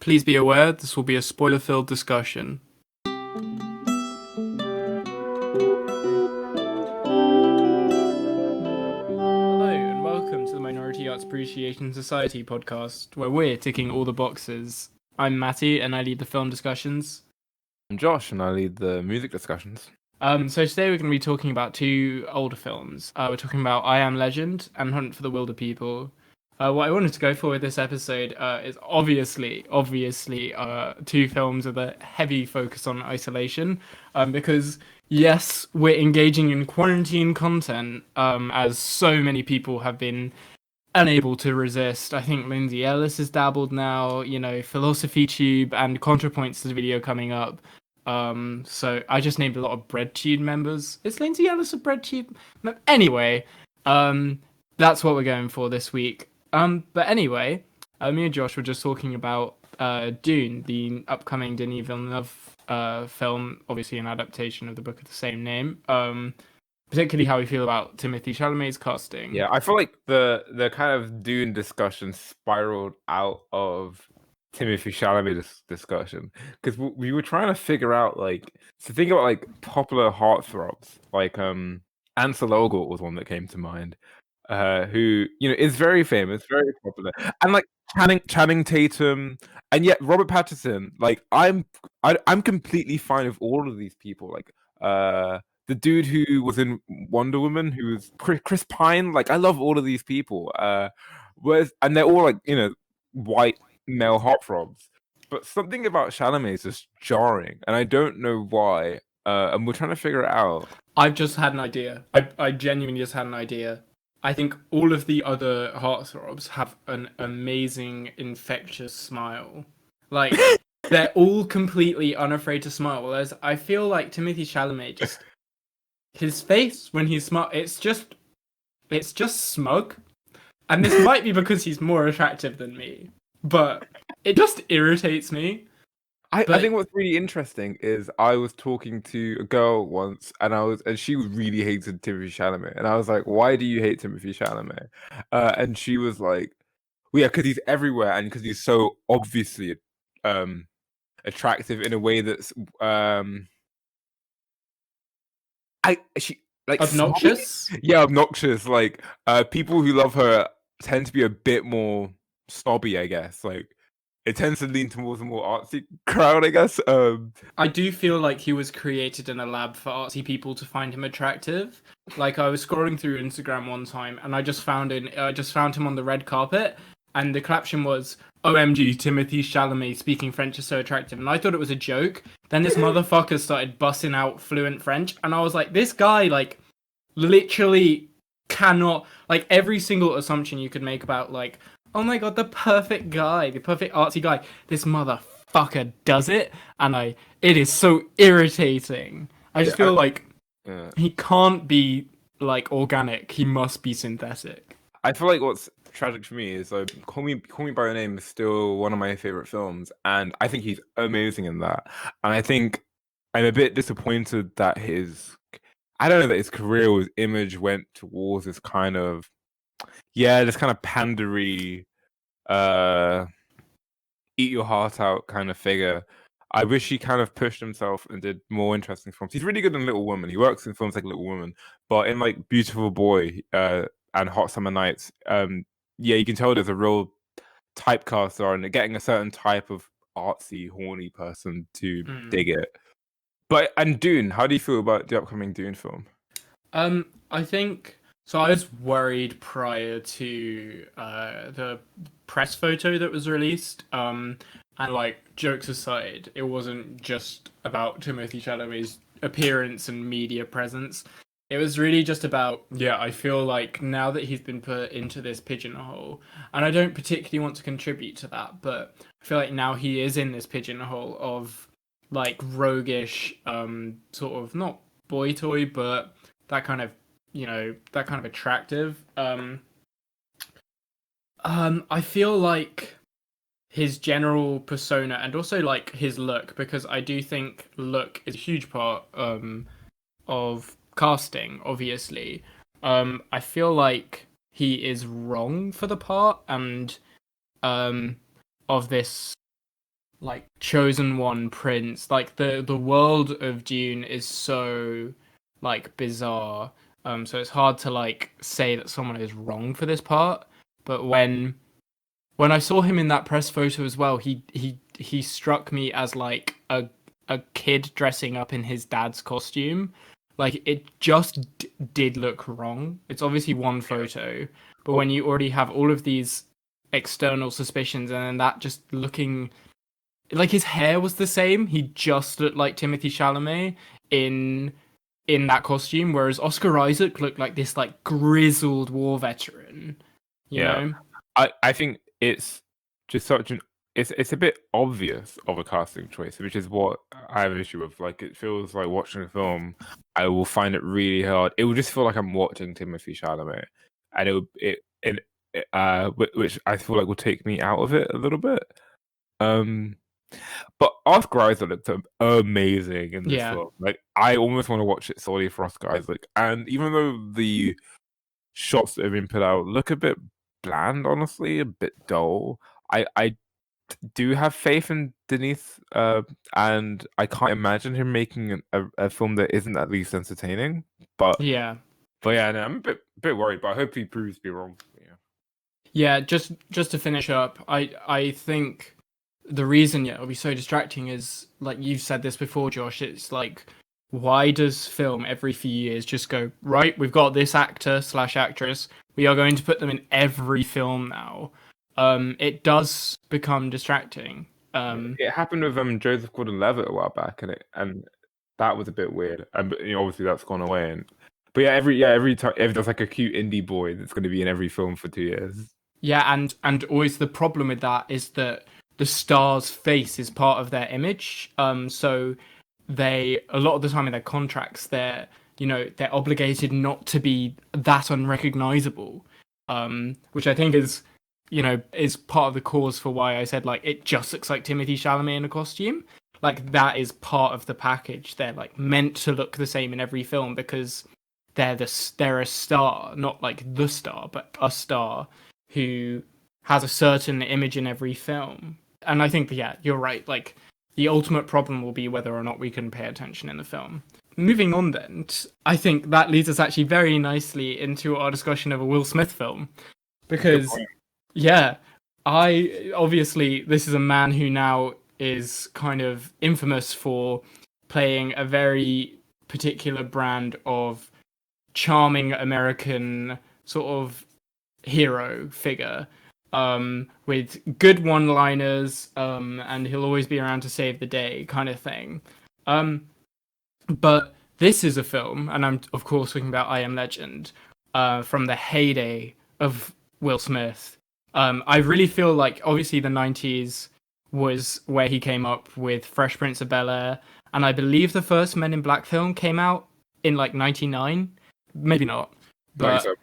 Please be aware this will be a spoiler-filled discussion. Hello, and welcome to the Minority Arts Appreciation Society podcast, where we're ticking all the boxes. I'm Mattie, and I lead the film discussions. I'm Josh, and I lead the music discussions. So today we're going to be talking about two older films. We're talking about I Am Legend and Hunt for the Wilderpeople. What I wanted to go for with this episode is obviously, two films with a heavy focus on isolation, because yes, we're engaging in quarantine content, as so many people have been unable to resist. I think Lindsay Ellis has dabbled now, Philosophy Tube and ContraPoints to the video coming up. So I just named a lot of BreadTube members. Is Lindsay Ellis a BreadTube? Anyway, that's what we're going for this week. But anyway, me and Josh were just talking about Dune, the upcoming Denis Villeneuve film, obviously an adaptation of the book of the same name. Particularly how we feel about Timothée Chalamet's casting. Yeah, I feel like the kind of Dune discussion spiraled out of Timothée Chalamet's discussion because we were trying to figure out think about popular heartthrobs Ansel Elgort was one that came to mind, who is very famous, very popular, and Channing Tatum, and yet Robert Pattinson. I'm completely fine with all of these people. The dude who was in Wonder Woman, who was Chris Pine. I love all of these people. And they're all white male heartthrobs. But something about Chalamet is just jarring, and I don't know why. And we're trying to figure it out. I've just had an idea. I genuinely just had an idea. I think all of the other heartthrobs have an amazing, infectious smile. They're all completely unafraid to smile. Whereas I feel like Timothée Chalamet just... his face when he's smart, it's just smug. And this might be because he's more attractive than me, but it just irritates me. I think what's really interesting is I was talking to a girl once, and she really hated Timothée Chalamet, and I was like, "Why do you hate Timothée Chalamet?" And she was like, "Well, yeah, because he's everywhere, and because he's so obviously attractive in a way that's Obnoxious? Yeah, obnoxious. People who love her tend to be a bit more snobby, I guess. It tends to lean towards a more artsy crowd, I guess. I do feel like he was created in a lab for artsy people to find him attractive. I was scrolling through Instagram one time, and I just found him on the red carpet, and the caption was, "OMG, Timothée Chalamet speaking French is so attractive." And I thought it was a joke. Then this motherfucker started busting out fluent French, and I was like, this guy, literally cannot... every single assumption you could make about, oh my god, the perfect guy, the perfect artsy guy, this motherfucker does it, and it is so irritating. I just feel he can't be, organic. He must be synthetic. I feel like what's tragic for me is Call Me by Your Name is still one of my favorite films, and I think he's amazing in that. And I think I'm a bit disappointed that his career, his image went towards this kind of pandery, eat your heart out kind of figure. I wish he kind of pushed himself and did more interesting films. He's really good in Little Woman. He works in films like Little Woman, but in Beautiful Boy and Hot Summer Nights, you can tell there's a real typecast there, and getting a certain type of artsy, horny person to dig it. And Dune, how do you feel about the upcoming Dune film? I think so. I was worried prior to the press photo that was released. And jokes aside, it wasn't just about Timothée Chalamet's appearance and media presence. It was really just about, I feel like now that he's been put into this pigeonhole, and I don't particularly want to contribute to that, but I feel like now he is in this pigeonhole of roguish, sort of not boy toy, but that kind of attractive. I feel like his general persona and also his look, because I do think look is a huge part of casting, obviously. I feel like he is wrong for the part, and of this like chosen one prince. Like the world of Dune is so like bizarre. So it's hard to like say that someone is wrong for this part. But when I saw him in that press photo as well, he struck me as like a kid dressing up in his dad's costume. Like it just did look wrong. It's obviously one photo, but when you already have all of these external suspicions and then that just looking like his hair was the same, he just looked like Timothy Chalamet in in that costume, whereas Oscar Isaac looked like this like grizzled war veteran, you Yeah, know? I think it's just such an it's a bit obvious of a casting choice, which is what I have an issue with. Like, it feels like watching a film, I will find it really hard. It will just feel like I'm watching Timothy Chalamet, and which I feel like will take me out of it a little bit. Um, but Oscar Isaac looked amazing in this Yeah. film. Like, I almost want to watch it solely for Oscar Isaac. And even though the shots that have been put out look a bit bland, honestly, a bit dull, I do have faith in Denise, and I can't imagine him making a film that isn't at least entertaining. But Yeah. yeah, no, I'm a bit worried, but I hope he proves to be wrong. Yeah. Yeah, just to finish up, I think the reason it'll be so distracting is like you've said this before, Josh. It's like, why does film every few years just go right? We've got this actor slash actress. We are going to put them in every film now. It does become distracting. It happened with Joseph Gordon-Levitt a while back, and that was a bit weird. And obviously that's gone away. But yeah, every time there's like a cute indie boy that's going to be in every film for 2 years. Yeah, and always the problem with that is that the star's face is part of their image. So they a lot of the time in their contracts, they're obligated not to be that unrecognizable. Which I think is part of the cause for why I said like it just looks like Timothy Chalamet in a costume. Like that is part of the package. They're like meant to look the same in every film because they're a star, not like the star, but a star who has a certain image in every film. And I think, yeah, you're right. Like, the ultimate problem will be whether or not we can pay attention in the film. Moving on, then, I think that leads us actually very nicely into our discussion of a Will Smith film. Because, yeah, obviously, this is a man who now is kind of infamous for playing a very particular brand of charming American sort of hero figure, with good one-liners, and he'll always be around to save the day, kind of thing. But this is a film, and I'm of course talking about I Am Legend, from the heyday of Will Smith. I really feel like obviously the 90s was where he came up with Fresh Prince of Bel-Air, and I believe the first Men in Black film came out in like 99, maybe not, but 97.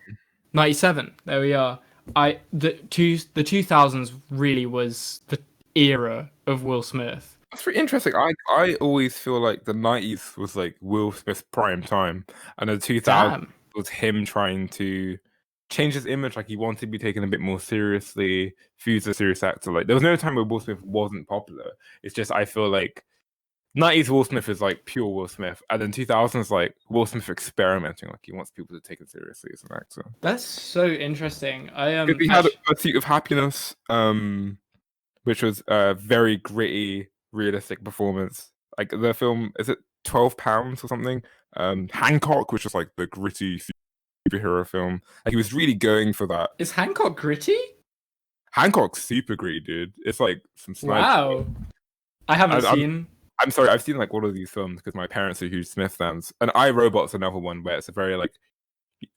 97. There we are. The 2000s really was the era of Will Smith. That's pretty interesting. I always feel like the 90s was like Will Smith's prime time, and the 2000s Damn. was him trying to change his image. Like, he wanted to be taken a bit more seriously. He was a serious actor. Like, there was no time where Will Smith wasn't popular. It's just I feel like 90s Will Smith is like pure Will Smith, and then 2000s like Will Smith experimenting. Like, he wants people to take it seriously as an actor. That's so interesting. Because he had a Pursuit of Happiness, which was a very gritty, realistic performance. Like, the film, is it 12 Pounds or something? Hancock, which was like the gritty superhero film. Like, he was really going for that. Is Hancock gritty? Hancock's super gritty, dude. It's like some sniper. Wow. I haven't seen. I'm sorry, I've seen like all of these films because my parents are huge Smith fans, and I, Robot's another one where it's a very like,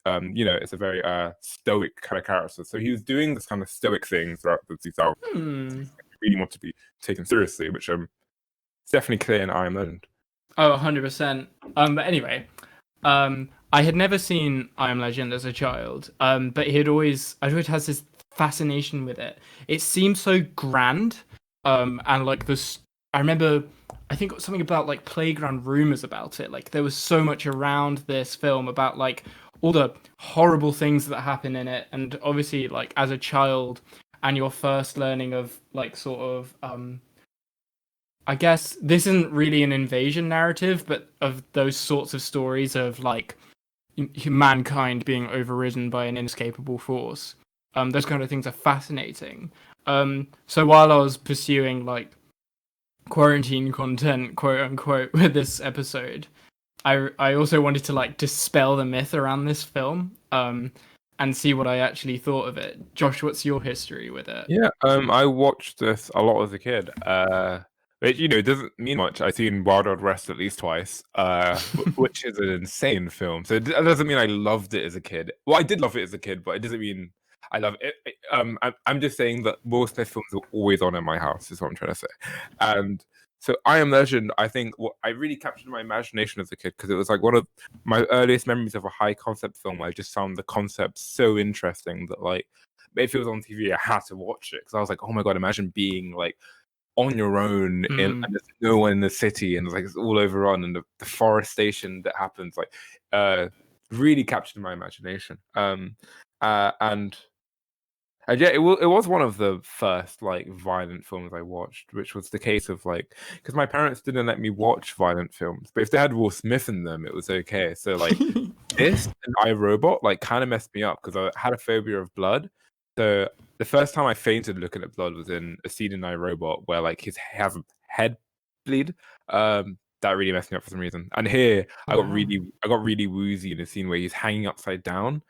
it's a very stoic kind of character. So he was doing this kind of stoic thing throughout the 2000s. Really want to be taken seriously, which it's definitely clear in I Am Legend. Oh, 100%. But anyway, I had never seen I Am Legend as a child. But I'd always has this fascination with it. It seemed so grand. And like this, I remember, I think it was something about like playground rumors about it. Like there was so much around this film about like all the horrible things that happen in it, and obviously like as a child and your first learning of like sort of I guess this isn't really an invasion narrative, but of those sorts of stories of like mankind being overridden by an inescapable force. Those kind of things are fascinating. So while I was pursuing like quarantine content, quote unquote, with this episode, I also wanted to like dispel the myth around this film, and see what I actually thought of it. Josh, what's your history with it? Yeah, I watched this a lot as a kid. Which, doesn't mean much. I've seen Wild Wild West at least twice, which is an insane film. So that doesn't mean I loved it as a kid. Well, I did love it as a kid, but it doesn't mean I love it. I'm just saying that most Smith films are always on in my house, is what I'm trying to say. And so I Am Legend, I think what I really captured my imagination as a kid because it was like one of my earliest memories of a high concept film. I just found the concept so interesting that like if it was on TV, I had to watch it because I was like, oh my god, imagine being like on your own and there's no one in the city and it's all overrun and the deforestation that happens really captured my imagination. And yeah, it was one of the first like violent films I watched, which was the case of like because my parents didn't let me watch violent films, but if they had Will Smith in them, it was okay. So like this and I, Robot like kind of messed me up because I had a phobia of blood. So the first time I fainted looking at blood was in a scene in I, Robot where like his head bleed. That really messed me up for some reason. And here Wow. I got really woozy in a scene where he's hanging upside down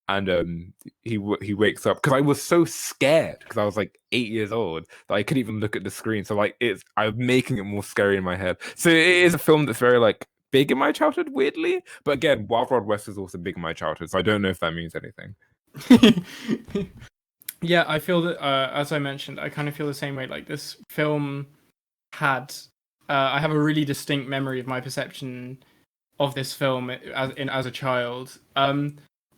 and he wakes up because I was so scared because I was like 8 years old that I couldn't even look at the screen. So like I'm making it more scary in my head. So it is a film that's very like big in my childhood, weirdly. But again, Wild Wild West is also big in my childhood, so I don't know if that means anything. Yeah, I feel that as I mentioned, I kind of feel the same way. Like this film had, I have a really distinct memory of my perception of this film as a child.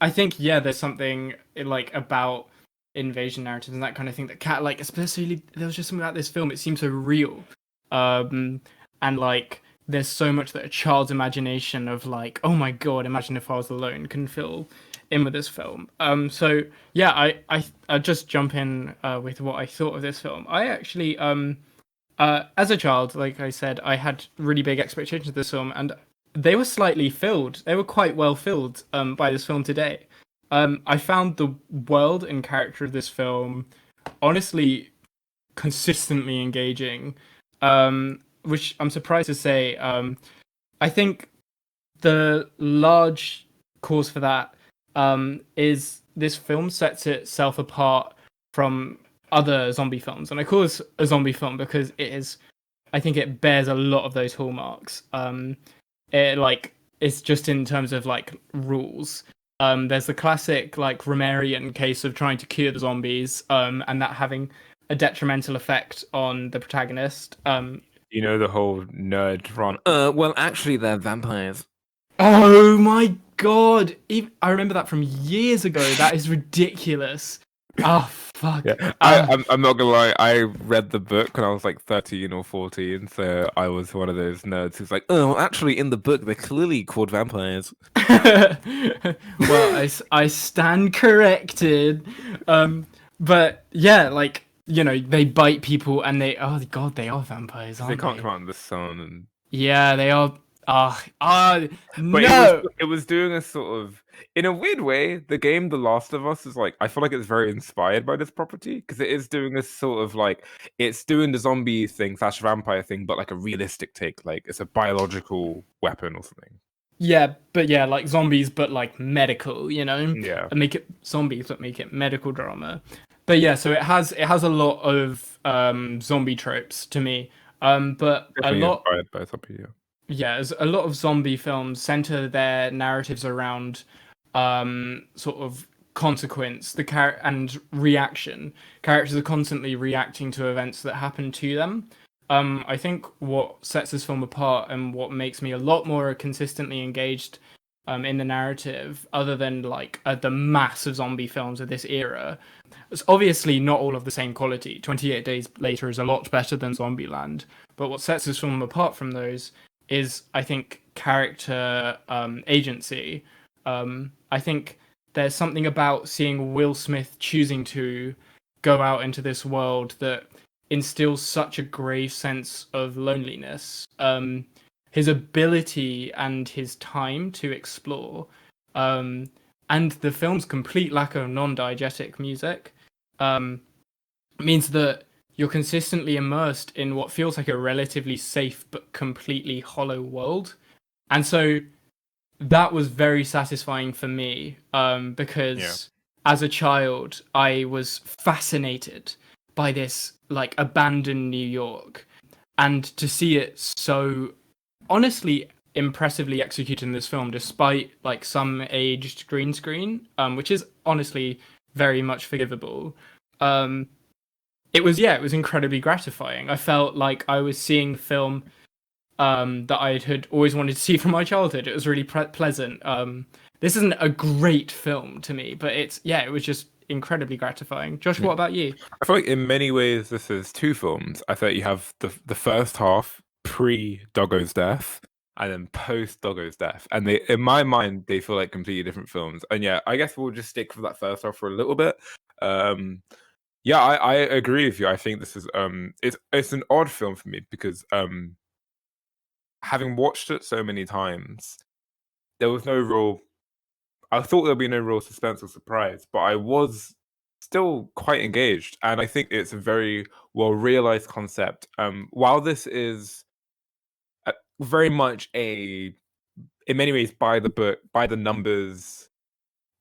I think yeah, there's something like about invasion narratives and that kind of thing that cat like especially there was just something about this film. It seemed so real, um, and like there's so much that a child's imagination of like oh my god, imagine if I was alone can fill in with this film. So yeah, I just jump in with what I thought of this film. I actually as a child, like I said, I had really big expectations of this film, and they were slightly filled. They were quite well filled by this film today. I found the world and character of this film honestly consistently engaging, which I'm surprised to say. I think the large cause for that is this film sets itself apart from other zombie films, and I call this a zombie film because it is. I think it bears a lot of those hallmarks. It like it's just in terms of like rules. There's the classic like Romerian case of trying to cure the zombies, and that having a detrimental effect on the protagonist. The whole nerd run. Well, actually, they're vampires. Oh my god! I remember that from years ago. That is ridiculous. Oh fuck. Yeah, I'm not gonna lie. I read the book when I was like 13 or 14, so I was one of those nerds who's like, oh, actually, in the book, they're clearly called vampires. Well, I stand corrected. But yeah, like they bite people and they oh god, they are vampires, They aren't can't they? come out in the sun, and Yeah, they are. but it was No. it was doing a sort of in a weird way. The game The Last of Us is like I feel like it's very inspired by this property because it is doing this sort of like it's doing the zombie thing slash vampire thing, but like a realistic take, like it's a biological weapon or something. Yeah, but yeah, like zombies, but like medical, Yeah, and make it zombies, but make it medical drama. But yeah, so it has a lot of zombie tropes to me. But a definitely lot inspired by something. Yeah. yeah, as a lot of zombie films center their narratives around sort of consequence, and reaction. Characters are constantly reacting to events that happen to them. I think what sets this film apart and what makes me a lot more consistently engaged in the narrative, other than like the mass of zombie films of this era, it's obviously not all of the same quality. 28 Days Later is a lot better than Zombieland, but what sets this film apart from those is, I think, character agency. I think there's something about seeing Will Smith choosing to go out into this world that instills such a grave sense of loneliness. His ability and his time to explore, um, and the film's complete lack of non-diegetic music, um, means that you're consistently immersed in what feels like a relatively safe but completely hollow world. And so that was very satisfying for me, Yeah. because as a child, I was fascinated by this like abandoned New York, and to see it so honestly impressively executed in this film, despite like some aged green screen, which is honestly very much forgivable. Um, it was incredibly gratifying. I felt like I was seeing the film that I had always wanted to see from my childhood. It was really pleasant. This isn't a great film to me, but it was just incredibly gratifying. Josh, Yeah. what about you? I feel like in many ways this is two films. I feel like you have the first half pre Doggo's death and then post Doggo's death. And they in my mind they feel like completely different films. And yeah, I guess we'll just stick with that first half for a little bit. Yeah, I agree with you. I think this is it's an odd film for me because having watched it so many times, there was no real I thought there'd be no real suspense or surprise, but I was still quite engaged, and I think it's a very well realized concept. While this is very much in many ways, by the book, by the numbers,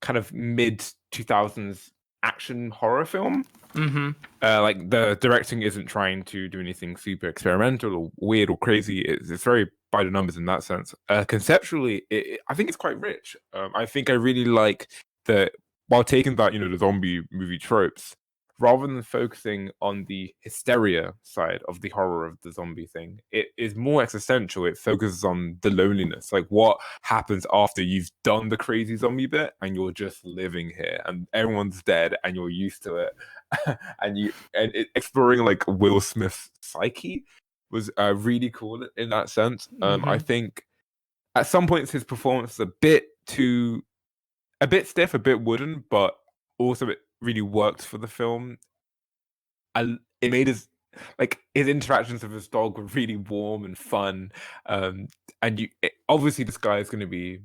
kind of mid 2000s action horror film. Mm-hmm. Like the directing isn't trying to do anything super experimental or weird or crazy. It's very by the numbers in that sense. Conceptually, I think it's quite rich. I think I really like the while taking that the zombie movie tropes, rather than focusing on the hysteria side of the horror of the zombie thing, it is more existential. It focuses on the loneliness, like what happens after you've done the crazy zombie bit and you're just living here and everyone's dead and you're used to it. Exploring like Will Smith's psyche was really cool in that sense. Mm-hmm. I think at some points his performance is a bit stiff, a bit wooden, but also it really worked for the film. And it made his interactions with his dog were really warm and fun. Obviously this guy is going to be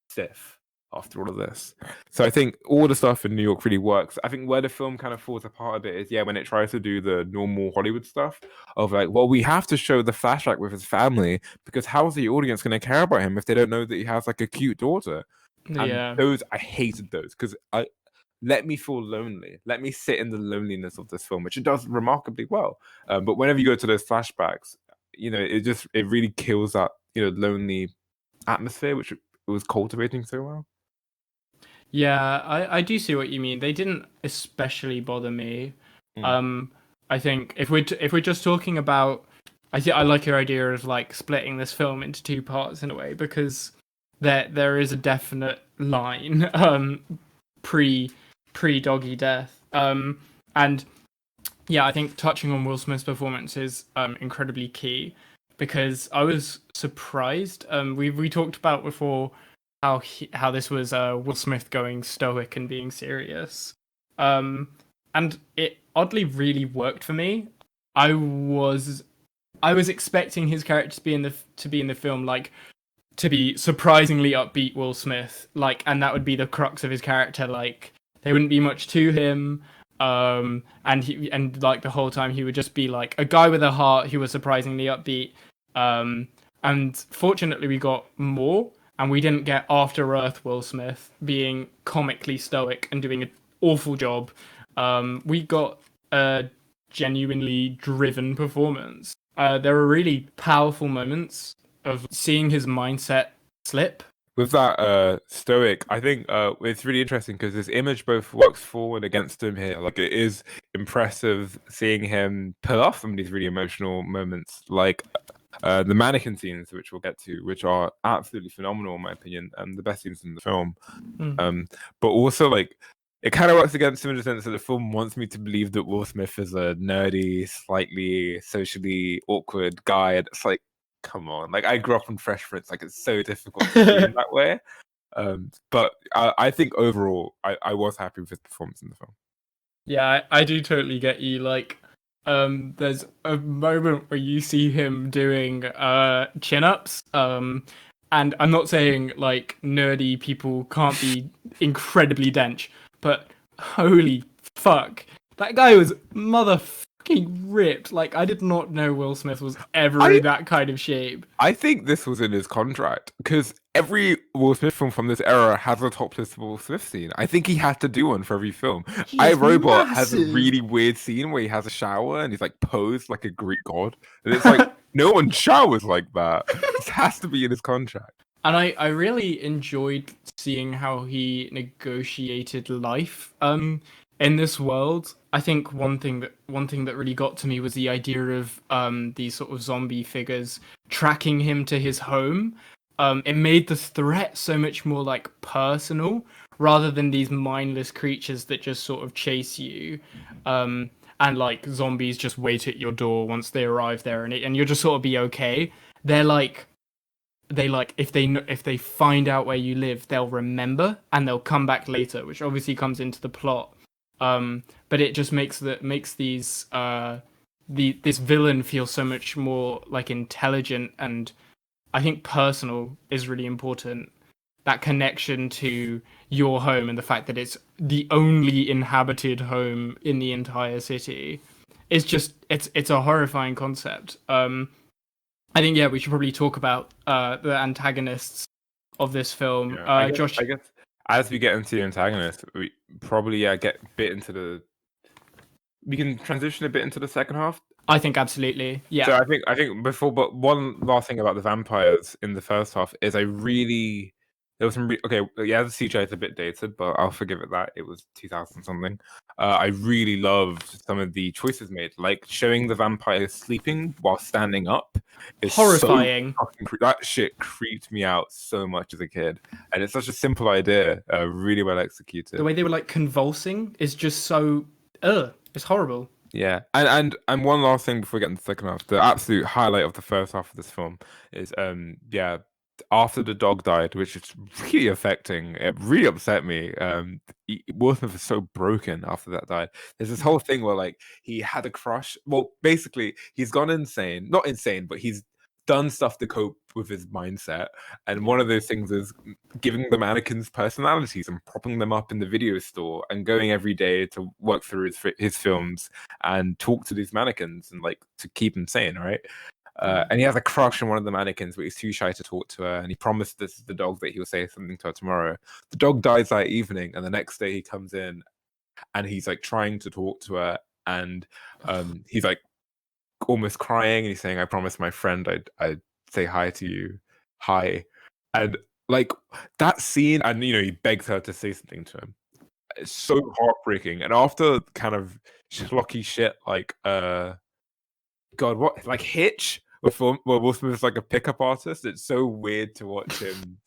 stiff after all of this. So I think all the stuff in New York really works. I think where the film kind of falls apart a bit is when it tries to do the normal Hollywood stuff of like, well, we have to show the flashback with his family because how's the audience going to care about him if they don't know that he has like a cute daughter? And Yeah. those I hated those because I let me feel lonely. Let me sit in the loneliness of this film, which it does remarkably well. But whenever you go to those flashbacks, it really kills that lonely atmosphere which it was cultivating so well. Yeah, I do see what you mean. They didn't especially bother me. Mm. I think if we're just talking about, I like your idea of like splitting this film into two parts in a way, because there is a definite line pre doggy death. And yeah, I think touching on Will Smith's performance is incredibly key, because I was surprised. We talked about before how this was Will Smith going stoic and being serious, and it oddly really worked for me. I was I was expecting his character to be in the film like to be surprisingly upbeat Will Smith, like, and that would be the crux of his character. Like, there wouldn't be much to him, and like the whole time he would just be like a guy with a heart who was surprisingly upbeat. And fortunately, we got more, and we didn't get After Earth Will Smith being comically stoic and doing an awful job. We got a genuinely driven performance. There were really powerful moments of seeing his mindset slip. With that stoic, I think it's really interesting because this image both works for and against him here. Like it is impressive seeing him pull off some of these really emotional moments, like the mannequin scenes, which we'll get to, which are absolutely phenomenal in my opinion, and the best scenes in the film. But also like it kind of works against him in the sense that the film wants me to believe that Will Smith is a nerdy, slightly socially awkward guy. And it's like, come on. Like, I grew up on Fresh Prince. Like, it's so difficult to see in that way. But I think overall, I was happy with his performance in the film. Yeah, I do totally get you. Like, There's a moment where you see him doing chin-ups. And I'm not saying like nerdy people can't be incredibly dense, but holy fuck, that guy was motherfucking ripped. Like I did not know Will Smith was ever I in that kind of shape. I think this was in his contract because every Will Smith film from this era has a topless Will Smith scene. I think he had to do one for every film. He I is Robot has a massive. really weird scene where he has a shower and he's like posed like a Greek god, and it's like no one showers like that. This has to be in his contract. And I really enjoyed seeing how he negotiated life in this world. I think one thing that really got to me was the idea of these sort of zombie figures tracking him to his home. It made the threat so much more like personal rather than these mindless creatures that just sort of chase you. And like zombies just wait at your door once they arrive there and you'll just sort of be okay. They're like if they find out where you live, they'll remember and they'll come back later, which obviously comes into the plot. But it just makes these this villain feel so much more like intelligent, and I think personal is really important. That connection to your home and the fact that it's the only inhabited home in the entire city is just it's a horrifying concept. I think we should probably talk about the antagonists of this film. Yeah, Josh, I guess as we get into the antagonist, we probably get a bit into the. We can transition a bit into the second half. I think absolutely, yeah. So I think before, but one last thing about the vampires in the first half is I really there was some okay, yeah, the CGI is a bit dated, but I'll forgive it that it was 2000 something. I really loved some of the choices made, like showing the vampires sleeping while standing up. Is Horrifying. So that shit creeped me out so much as a kid, and it's such a simple idea, really well executed. The way they were like convulsing is just so, it's horrible. Yeah, and one last thing before we get into the second half, the absolute highlight of the first half of this film is after the dog died, which is really affecting. It really upset me. Will Smith is so broken after that died. There's this whole thing where like he had a crush. Well, basically he's gone insane. Not insane, but he's done stuff to cope with his mindset. And one of those things is giving the mannequins personalities and propping them up in the video store and going every day to work through his films and talk to these mannequins and like to keep him sane, right? And he has a crush on one of the mannequins, but he's too shy to talk to her. And he promised this is the dog that he'll say something to her tomorrow. The dog dies that evening, and the next day he comes in and he's like trying to talk to her, and he's like almost crying, and he's saying, "I promised my friend I'd say hi to you, hi," and like that scene, and he begs her to say something to him. It's so heartbreaking. And after kind of schlocky shit like God, what like Hitch, where Will Smith is like a pickup artist. It's so weird to watch him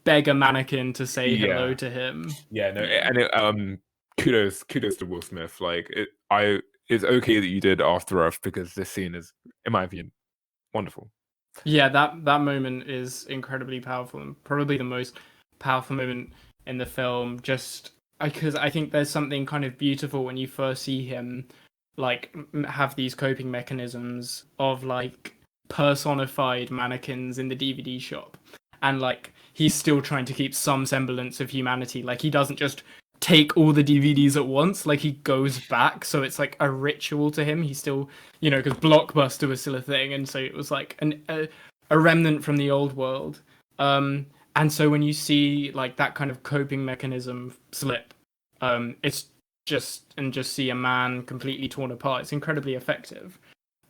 beg a mannequin to say hello to him. Yeah, no, and kudos to Will Smith. Like it's okay that you did After Earth, because this scene is, in my opinion, wonderful. Yeah, that moment is incredibly powerful and probably the most powerful moment in the film. Just because I think there's something kind of beautiful when you first see him like have these coping mechanisms of like personified mannequins in the DVD shop, and like he's still trying to keep some semblance of humanity. Like he doesn't just take all the DVDs at once, like he goes back, so it's like a ritual to him. He's still, because Blockbuster was still a thing, and so it was like a remnant from the old world. And so when you see like that kind of coping mechanism slip, it's just see a man completely torn apart. It's incredibly effective.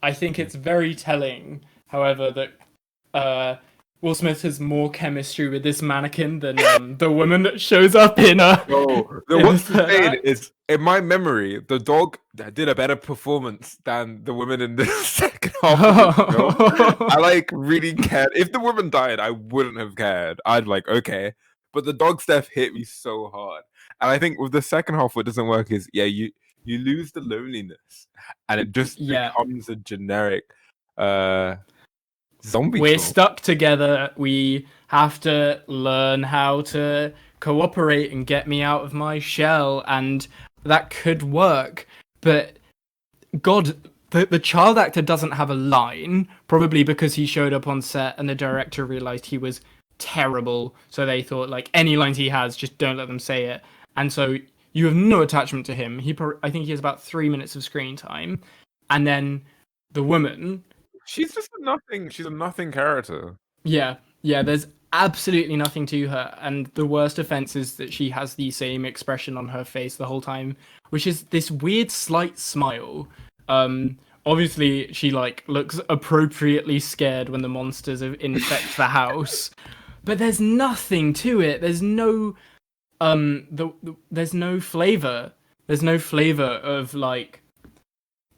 I think it's very telling, however, that Will Smith has more chemistry with this mannequin than the woman that shows up in what's saying is, in my memory, the dog did a better performance than the woman in the second half of the film. I like really cared. If the woman died, I wouldn't have cared. I'd like, okay. But the dog stuff hit me so hard. And I think with the second half, what doesn't work is, you lose the loneliness, and it just becomes a generic zombie. We're stuck together. We have to learn how to cooperate and get me out of my shell, and that could work. But God, the child actor doesn't have a line, probably because he showed up on set and the director realized he was terrible. So they thought, like, any lines he has, just don't let them say it. And so you have no attachment to him. I think he has about 3 minutes of screen time. And then the woman, She's just a nothing. She's a nothing character. yeah, yeah, there's absolutely nothing to her. And the worst offense is that she has the same expression on her face the whole time, which is this weird slight smile. Obviously she like looks appropriately scared when the monsters infect the house, but there's nothing to it. There's no there's no flavor. There's no flavor of like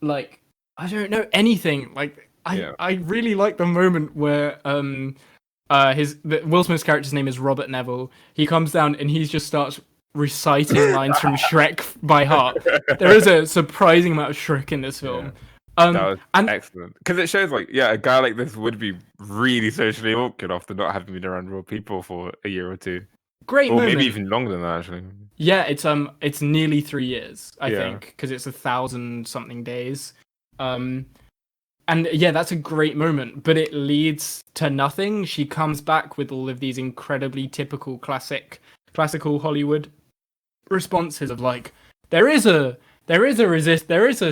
I don't know anything. Like I really like the moment where Will Smith's character's name is Robert Neville. He comes down and he just starts reciting lines from Shrek by heart. There is a surprising amount of Shrek in this film. That was excellent, because it shows like a guy like this would be really socially awkward after not having been around real people for a year or two. Great or moment. Maybe even longer than that, actually. Yeah, it's nearly 3 years, I think, because it's 1,000 something days. And yeah, that's a great moment, but it leads to nothing. She comes back with all of these incredibly typical classical Hollywood responses of like, there is a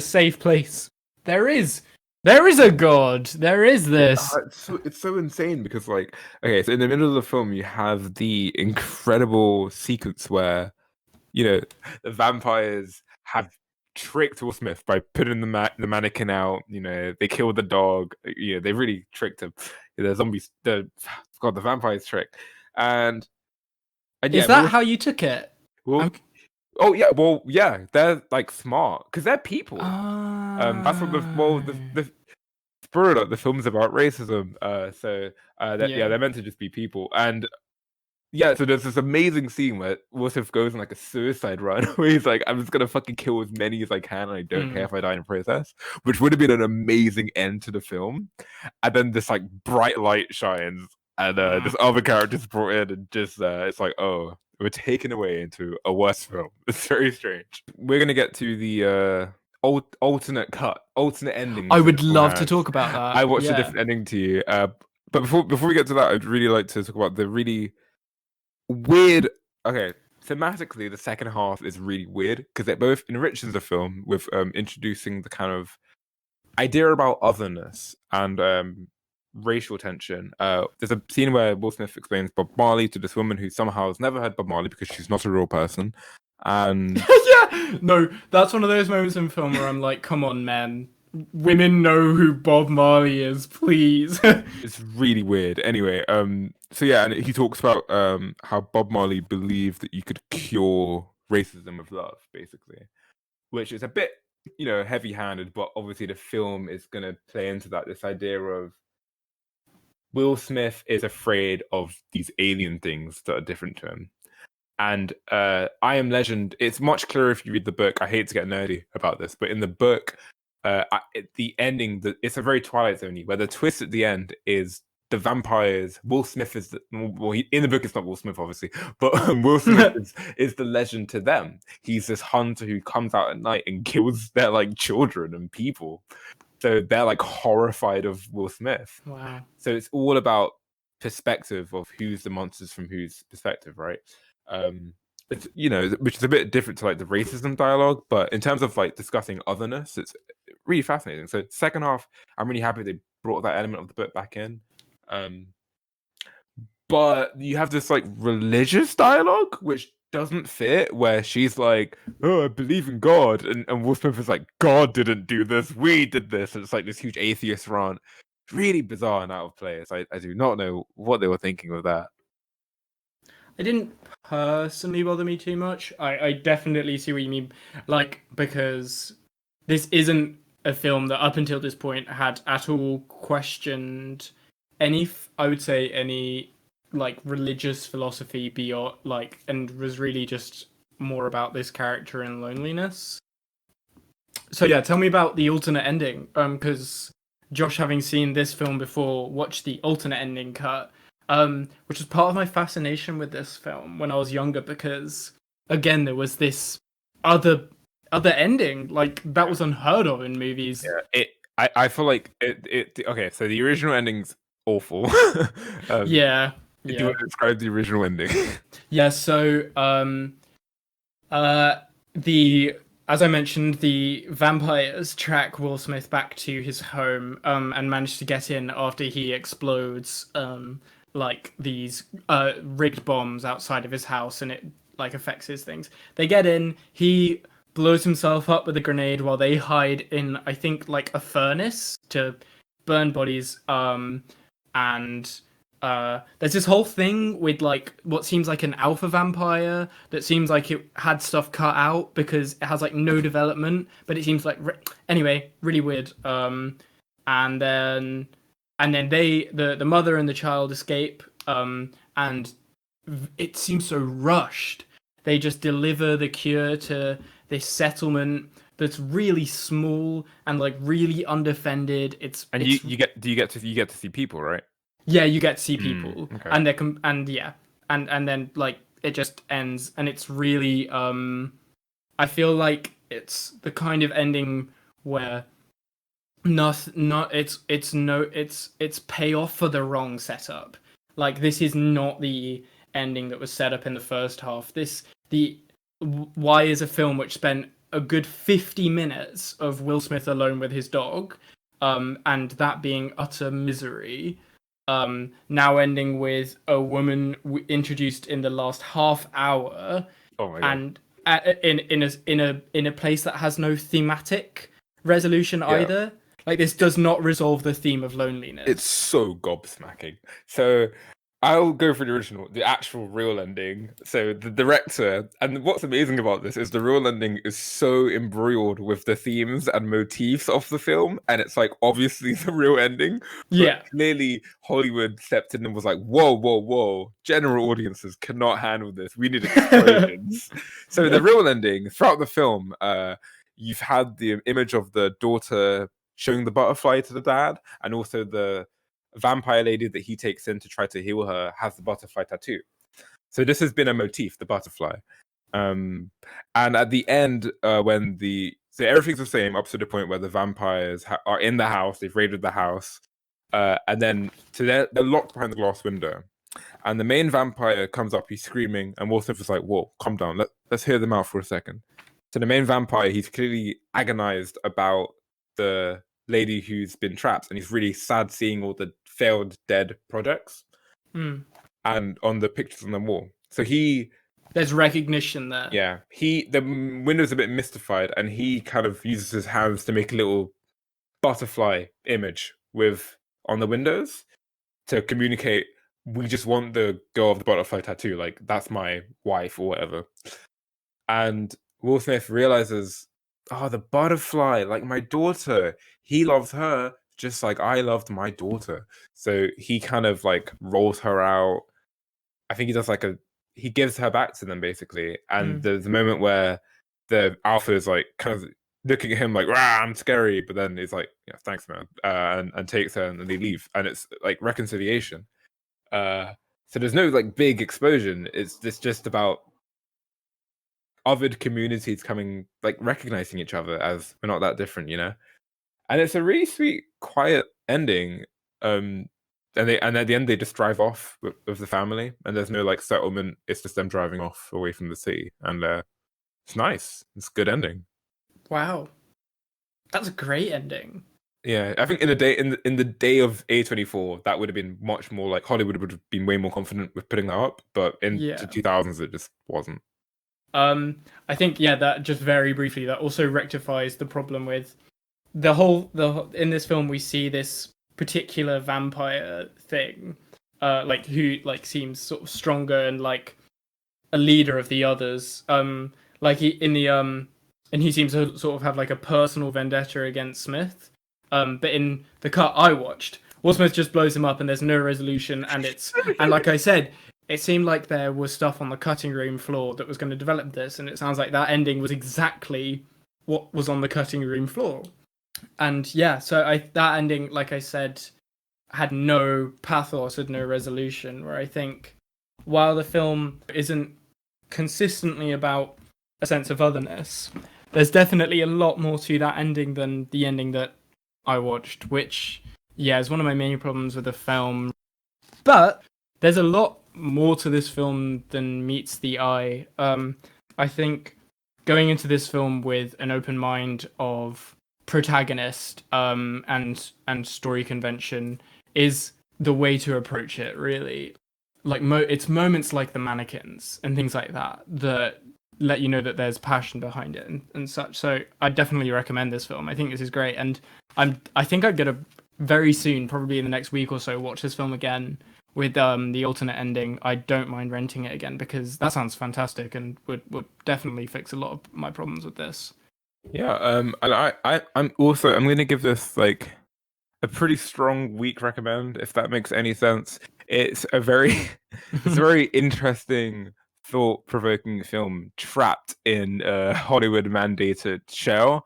safe place. There is a god. There is this. It's so insane because like, okay, so in the middle of the film you have the incredible sequence where, the vampires have tricked Will Smith by putting the mannequin out. They killed the dog. They really tricked him. The zombies, the vampires trick, and is that how you took it? Well, oh yeah, well yeah, they're like smart because they're people. That's what the spoiler, the film's about racism. They're meant to just be people, and so there's this amazing scene where Will Smith goes on like a suicide run where he's like, I'm just gonna fucking kill as many as I can and I don't care if I die in the process, which would have been an amazing end to the film. And then this like bright light shines and this other character's brought in and just it's like, oh, we're taken away into a worse film. It's very strange. We're gonna get to the alternate ending. I would love to talk about that. I watched a different ending to you, but before we get to that, I'd really like to talk about the really weird. Okay, thematically, the second half is really weird because it both enriches the film with introducing the kind of idea about otherness and racial tension. There's a scene where Will Smith explains Bob Marley to this woman who somehow has never heard Bob Marley because she's not a real person. And no, that's one of those moments in film where I'm like, come on, man. Women know who Bob Marley is, please. It's really weird. Anyway, so yeah, and he talks about how Bob Marley believed that you could cure racism with love, basically, which is a bit, heavy-handed, but obviously the film is going to play into that, this idea of Will Smith is afraid of these alien things that are different to him. And I Am Legend, it's much clearer if you read the book. I hate to get nerdy about this, but in the book, the ending, it's a very Twilight Zone-y, where the twist at the end is the vampires. Will Smith is in the book. It's not Will Smith, obviously, but Will Smith is the legend to them. He's this hunter who comes out at night and kills their like children and people. So they're like horrified of Will Smith. Wow. So it's all about perspective of who's the monsters from whose perspective, right? It's which is a bit different to like the racism dialogue, but in terms of like discussing otherness, it's really fascinating. So second half, I'm really happy they brought that element of the book back in. But you have this like religious dialogue which doesn't fit, where she's like, oh, I believe in God, and Will Smith is like, God didn't do this, we did this, and it's like this huge atheist rant. Really bizarre and out of place. I do not know what they were thinking with that. It didn't personally bother me too much. I definitely see what you mean. Like, because this isn't a film that up until this point had at all questioned any like religious philosophy beyond like, and was really just more about this character and loneliness. So yeah, tell me about the alternate ending. Because Josh, having seen this film before, watched the alternate ending cut. Which was part of my fascination with this film when I was younger, because again there was this other other ending. Like that was unheard of in movies. Yeah, I feel like it. Okay, so the original ending's awful. um, Yeah, do you yeah, want to describe the original ending? yeah. So, uh, the as I mentioned, the vampires track Will Smith back to his home, and manage to get in after he explodes, like these rigged bombs outside of his house, and it like affects his things. They get in. He blows himself up with a grenade while they hide in, I think, like a furnace to burn bodies. And there's this whole thing with like what seems like an alpha vampire that seems like it had stuff cut out because it has like no development, but it seems like anyway, really weird. And then the mother and the child escape. And it seems so rushed. They just deliver the cure to this settlement that's really small and like really undefended. And It's you get to see people, right? Yeah, you get to see people, Okay. and and yeah, and then like it just ends, and it's really I feel like it's the kind of ending where not it's no it's payoff for the wrong setup. Like this is not the ending that was set up in the first half. The why is a film which spent a good 50 minutes of Will Smith alone with his dog, and that being utter misery, now ending with a woman introduced in the last half hour, Oh my God. and in a place that has no thematic resolution Yeah. either. Like this does not resolve the theme of It's loneliness. so gobsmacking. So I'll go for the actual real ending. So the director, and what's amazing about this is the real ending is so embroiled with the themes and motifs of the film, and it's like obviously the real ending, but Yeah. clearly Hollywood stepped in and was like, whoa, whoa, whoa, general audiences cannot handle this. We need explosions. So the real ending throughout the film, you've had the image of the daughter showing the butterfly to the dad, and also the vampire lady that he takes in to try to heal her has the butterfly tattoo. So this has been a motif, the butterfly. And at the end, when so everything's the same up to the point where the vampires are in the house, they've raided the house, and then they're locked behind the glass window. And the main vampire comes up, he's screaming, and Will Smith is like, "Whoa, calm down. Let's hear them out for a second." So the main vampire, he's clearly agonized about the lady who's been trapped, and he's really sad seeing all the failed dead projects Mm. and on the pictures on the wall. So There's recognition there. the window's a bit mystified, and he kind of uses his hands to make a little butterfly image with on the windows to communicate. We just want the girl of the butterfly tattoo, like that's my wife or whatever. And Will Smith realizes, oh, the butterfly, like my daughter, he loves her just like I loved my daughter. So he kind of like rolls her out. I think he does he gives her back to them basically. And Mm. there's a moment where the alpha is like kind of looking at him like, "Rah, I'm scary," but then he's like, "Yeah, thanks, man," and takes her and they leave. And it's like reconciliation. So there's no like big explosion. It's just about other communities coming like recognizing each other as we're not that different, you know. And it's a really sweet, quiet ending. And at the end they just drive off with the family, and there's no like settlement. It's just them driving off away from the city, and it's nice. It's a good ending. Wow, that's a great ending. Yeah, I think in the day of A24, that would have been much more like Hollywood would have been way more confident with putting that up, but in the Yeah. 2000s it just wasn't. I think yeah, that just very briefly that also rectifies the problem with in this film we see this particular vampire thing, like who like seems sort of stronger and like a leader of the others. Like and he seems to sort of have like a personal vendetta against Smith. But in the cut I watched, Will Smith just blows him up and there's no resolution, and like I said, it seemed like there was stuff on the cutting room floor that was going to develop this, and it sounds like that ending was exactly what was on the cutting room floor. And yeah, so that ending, like I said, had no pathos, had no resolution. Where I think while the film isn't consistently about a sense of otherness, there's definitely a lot more to that ending than the ending that I watched, which yeah is one of my main problems with the film. But there's a lot more to this film than meets the eye. I think going into this film with an open mind of protagonist and story convention is the way to approach it, really. Like it's moments like the mannequins and things like that that let you know that there's passion behind it and such. So I definitely recommend this film. I think this is great, and I think I'm gonna very soon, probably in the next week or so, watch this film again with the alternate ending. I don't mind renting it again because that sounds fantastic and would definitely fix a lot of my problems with this. Yeah, and I'm gonna give this like a pretty strong weak recommend, if that makes any sense. It's a very it's a very interesting, thought-provoking film trapped in Hollywood mandated shell.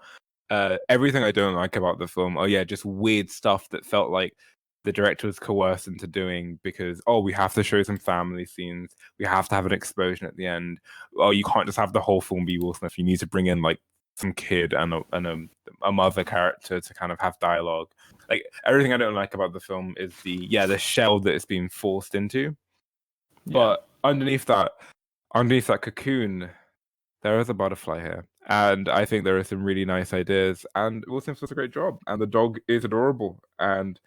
Everything I don't like about the film, oh yeah, just weird stuff that felt like the director was coerced into doing because we have to show some family scenes, we have to have an explosion at the end. Oh, you can't just have the whole film be Will Smith. You need to bring in like some kid and a mother character to kind of have dialogue. Like everything I don't like about the film is the shell that it's been forced into. Yeah. But underneath that cocoon, there is a butterfly here. And I think there are some really nice ideas. And Will Smith does a great job. And the dog is adorable. And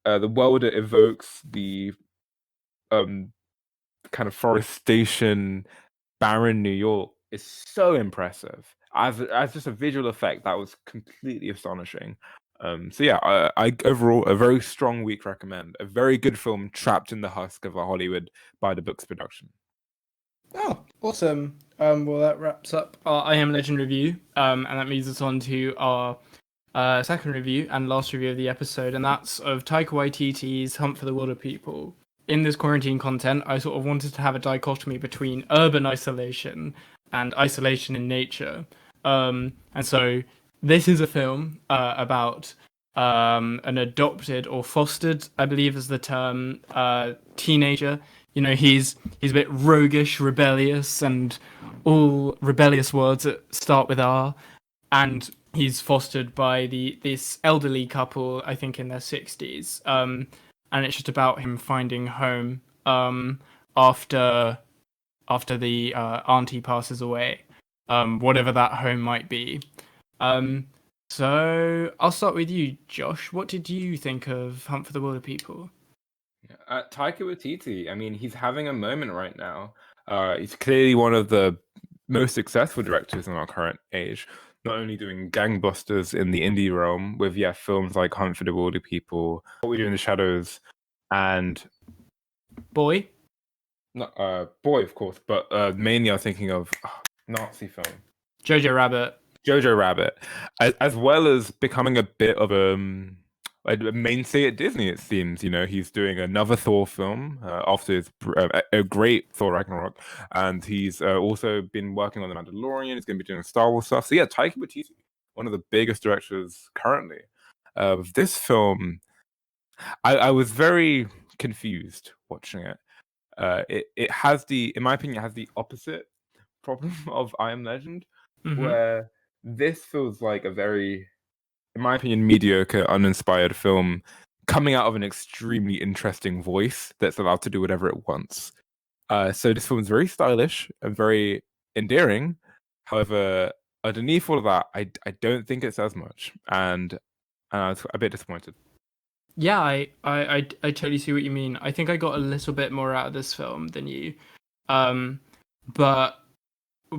the world it evokes, the kind of forestation, barren New York, is so impressive. As just a visual effect, that was completely astonishing. So yeah, I overall a very strong week recommend. A very good film trapped in the husk of a Hollywood by the books production. Oh, awesome. Well, that wraps up our I Am Legend review. And that moves us on to our second review and last review of the episode, and that's of Taika Waititi's Hunt for the Wilderpeople. In this quarantine content, I sort of wanted to have a dichotomy between urban isolation and isolation in nature. And so this is a film about an adopted or fostered, I believe is the term, teenager. You know, he's a bit roguish, rebellious, and all rebellious words that start with R. And he's fostered by this elderly couple, I think in their 60s. And it's just about him finding home after the auntie passes away, whatever that home might be. So I'll start with you, Josh. What did you think of Hunt for the Wilderpeople? Taika Waititi, I mean, he's having a moment right now. He's clearly one of the most successful directors in our current age. Not only doing gangbusters in the indie realm with films like Hunt for the Wilderpeople, What We Do in the Shadows, and Boy? Boy, of course, but mainly I'm thinking of Nazi film. Jojo Rabbit. Jojo Rabbit, as well as becoming a bit of a mainstay at Disney. It seems, he's doing another Thor film after his a great Thor Ragnarok, and he's also been working on The Mandalorian. He's going to be doing Star Wars stuff. So yeah, Taika Waititi, one of the biggest directors currently. This film, I was very confused watching it. It has in my opinion, it has the opposite problem of I Am Legend, where this feels like a very, in my opinion, mediocre, uninspired film coming out of an extremely interesting voice that's allowed to do whatever it wants. So this film is very stylish and very endearing. However, underneath all of that, I don't think it says much, and I was a bit disappointed. Yeah, I totally see what you mean. I think I got a little bit more out of this film than you. But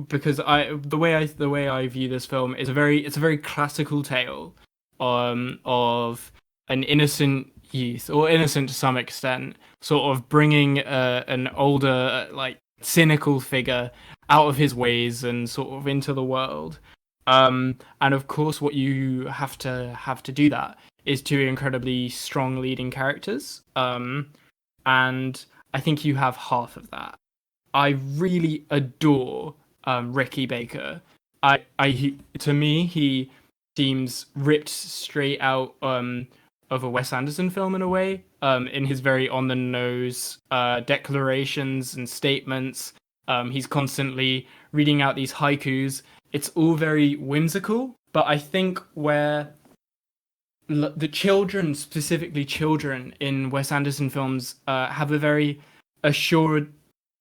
because the way I view this film is it's a very classical tale of an innocent youth, or innocent to some extent, sort of bringing an older, like, cynical figure out of his ways and sort of into the world. And of course what you have to do that is two incredibly strong leading characters. And I think you have half of that. I really adore Ricky Baker. To me, he seems ripped straight out of a Wes Anderson film in a way. In his very on the nose declarations and statements, he's constantly reading out these haikus it's all very whimsical, but I think where the children, specifically children in Wes Anderson films, have a very assured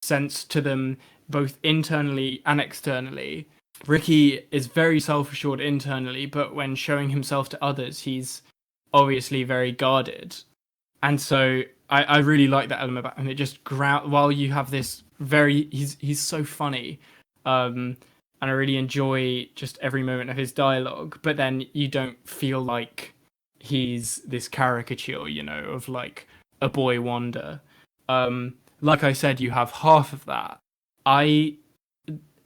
sense to them, both internally and externally. Ricky is very self-assured internally, but when showing himself to others, he's obviously very guarded. And so I really like that element about him. It just while you have this very he's so funny. And I really enjoy just every moment of his dialogue, but then you don't feel like he's this caricature, of like a boy wonder. Like I said, you have half of that. I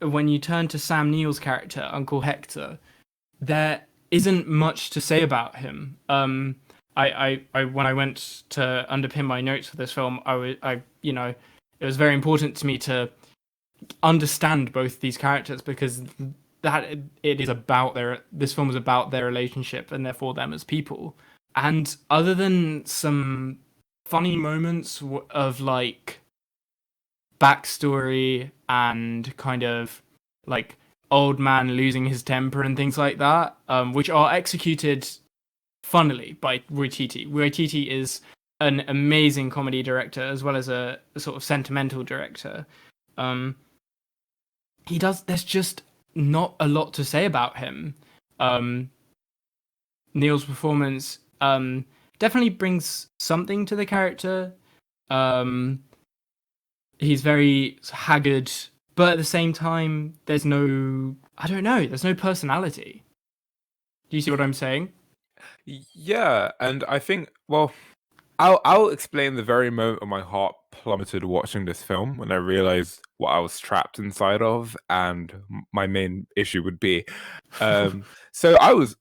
When you turn to Sam Neill's character, Uncle Hector, there isn't much to say about him. I when I went to underpin my notes for this film, it was very important to me to understand both these characters because this film is about their relationship and therefore them as people. And other than some funny moments of like backstory and kind of like old man losing his temper and things like that, which are executed funnily by Waititi. Waititi is an amazing comedy director as well as a sort of sentimental director. There's just not a lot to say about him. Neil's performance definitely brings something to the character. He's very haggard, but at the same time, there's no personality. Do you see what I'm saying? Yeah, and I think, well, I'll explain the very moment my heart plummeted watching this film when I realized what I was trapped inside of, and my main issue would be. So I was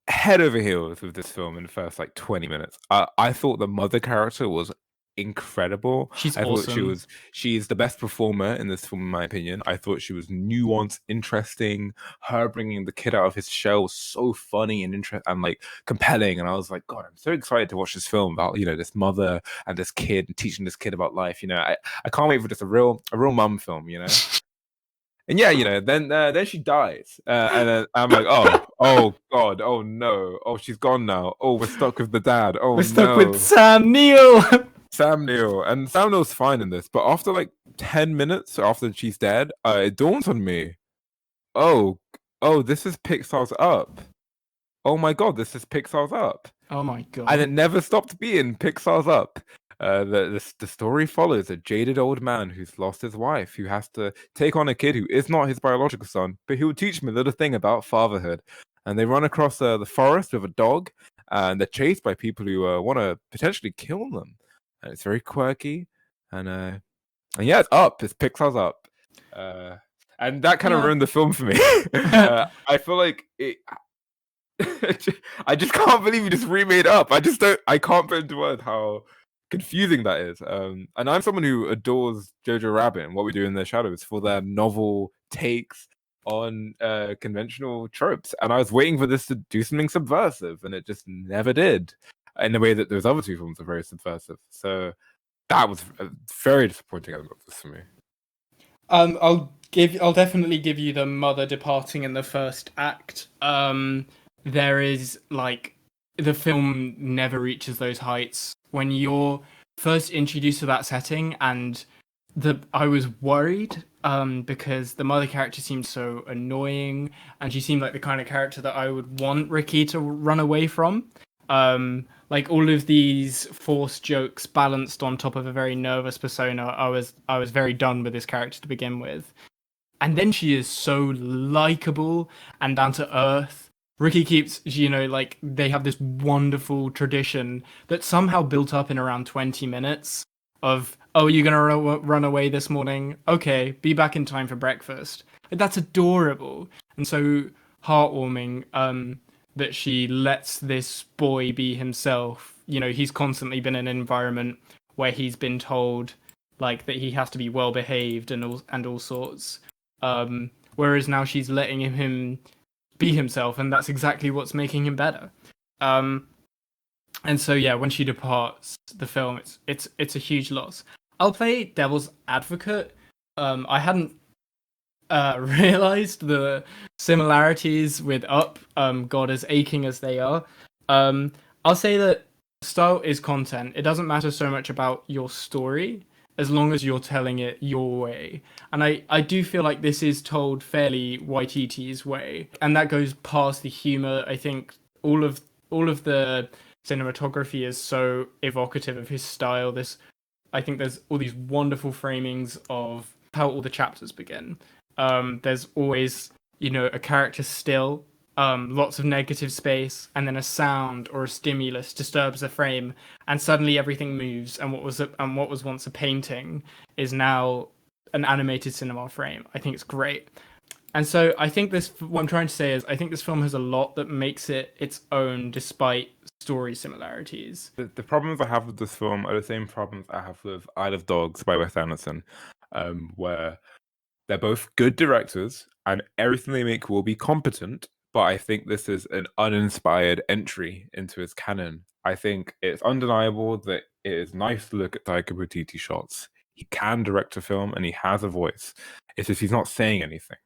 head over heels with this film in the first like 20 minutes. I thought the mother character was incredible. She's I thought awesome. she's the best performer in this film in my opinion. I thought she was nuanced, interesting. Her bringing the kid out of his shell was so funny and and like compelling, and I was like, God, I'm so excited to watch this film about this mother and this kid and teaching this kid about life. I can't wait for just a real mum film. And yeah, then she dies, and then I'm like, oh God, oh no, oh she's gone now, oh we're stuck with the dad, oh We're stuck with no, Sam Neill. Sam Neill, and Sam Neill's fine in this, but after like 10 minutes after she's dead, it dawns on me, oh, this is Pixar's Up, oh my God, this is Pixar's Up, Oh my God. and it never stopped being Pixar's Up. The story follows a jaded old man who's lost his wife, who has to take on a kid who is not his biological son, but he will teach him a little thing about fatherhood. And they run across the forest with a dog, and they're chased by people who want to potentially kill them. And it's very quirky, and yeah, it's Up. It's Pixar's Up, and that kind of ruined the film for me. I feel like it. I just can't believe you just remade Up. I can't put into words how confusing that is. And I'm someone who adores Jojo Rabbit and What We Do in the Shadows for their novel takes on conventional tropes. And I was waiting for this to do something subversive, and it just never did. In the way that those other two films are very subversive. So that was a very disappointing element of this for me. I'll definitely give you the mother departing in the first act. There is like the film never reaches those heights when you're first introduced to that setting, and I was worried because the mother character seemed so annoying, and she seemed like the kind of character that I would want Ricky to run away from. Like all of these forced jokes balanced on top of a very nervous persona, I was very done with this character to begin with. And then she is so likable and down to earth. Ricky keeps, like they have this wonderful tradition that somehow built up in around 20 minutes of, oh, you're going to run away this morning? Okay, be back in time for breakfast. That's adorable and so heartwarming that she lets this boy be himself. He's constantly been in an environment where he's been told like that he has to be well behaved and all sorts. Whereas now she's letting him be himself, and that's exactly what's making him better. And so yeah, when she departs the film, it's a huge loss. I'll play devil's advocate. I hadn't realized the similarities with Up, God, as aching as they are. Um, I'll say that style is content. It doesn't matter so much about your story as long as you're telling it your way. And I do feel like this is told fairly YTT's way, and that goes past the humor. I think all of all of the cinematography is so evocative of his style. I think there's all these wonderful framings of how all the chapters begin. There's always, a character still, lots of negative space, and then a sound or a stimulus disturbs the frame, and suddenly everything moves, and what was once a painting is now an animated cinema frame. I think it's great. And so I think what I'm trying to say is I think this film has a lot that makes it its own despite story similarities. The problems I have with this film are the same problems I have with Isle of Dogs by Wes Anderson, where they're both good directors and everything they make will be competent, but I think this is an uninspired entry into his canon. I think it's undeniable that it is nice to look at Taika Waititi shots. He can direct a film and he has a voice. It's just he's not saying anything.